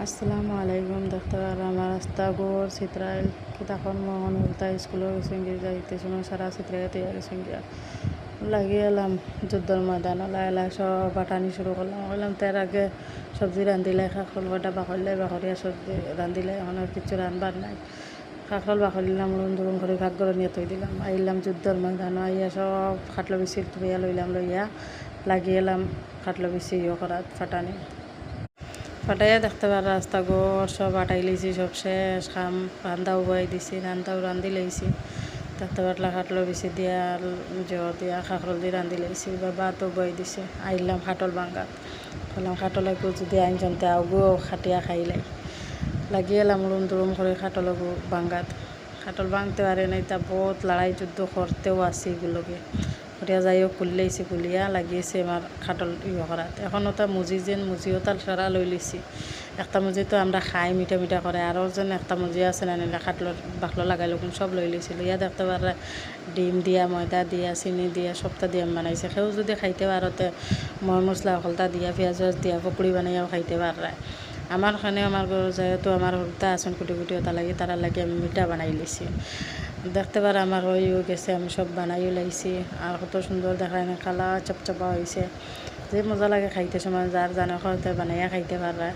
আসসালামু আলাইকুম। দেখতে পারলাম রাস্তা গোর চিত্রাইল কি তখন মন উল্টা স্কুলে গেছেন গিয়ে যাইতে সময় সারা চিত্রাইল তৈরি গেছেন গিয়া লাগিয়ে এলাম যুদ্ধর ময়দান এলা সব বাটানি শুরু করলাম তার আগে সবজি রান্ধিলে কাঁকরোল বাটা বাকরলে বাকরিয়া সবজি রান্ধিলে এখন আর কিছু রানবার নাই। কাঁকরোল বাকরিলাম দুরুম করে ভাগ করে নিয়ে তৈ দিলাম আইলাম যুদ্ধর ময়দান আইয়া সব খাটলো বেশি ধুইয়া লইলাম লইয়া লাগিয়ে এলাম খাটলো বেশি করাত ফাটানি ফাটাইয়া দেখতে পার রাস্তা ঘর সব আটাই লইছি সব শেষ খাম রান্দাও বয়াই দিছি রান্দাও রান্ধি লইছি দেখতে পারলা খাটলো বেশি দিয়া জ্বর দিয়া খাকরল দিয়ে রান্ধি লইছি বা ভাতও বয়াই দিছে আইলাম খাটল ভাঙ্গাত বললাম খাটল একটু যদি আইনজনতে আগুও খাটিয়া খাইলাই লাগিয়ে এলাম দুরুম করে খাটল ভাঙ্গাত খাটল ভাঙতে পারে নাই তা বহুত লড়াই যুদ্ধ করতেও আসি এগুলোকে করিয়া যাইও খুললেইছি খুলিয়া লাগিয়েছে আমার খাটল করাত এখনও তা মুজি যেন মুজিও তার সারা লই লিছি একটা মুজি তো আমরা খাই মিঠা মিঠা করে আরও যেন একটা মুজি আছে না নিলে খাটলোর বাকলো লাগাই লোক সব লই লিছিল ইয়া দেখতে পারে ডিম দিয়া ময়দা দিয়া চিনি দিয়া সবটা দিয়ে বানাইছে সেও যদি খাইতে পারতে ময় মশলা অকলতা দিয়া পেঁয়াজ দিয়া পকড়ি বানাইয়াও খাইতে পারে আমার খানে আমার যেহেতু আমার হলতা আছেন কুটি কুটি ওটা লাগে তারা লাগে আমি মিঠা বানাই লিছি দেখতে পারে আমার হয়েও গেছে আমি সব বানাইও লাইছি আর কত সুন্দর দেখায় না কালা চপচপা হয়েছে যে মজা লাগে খাইতে সময় যার জানে খাইতে বানাইয়া খাইতে পারে।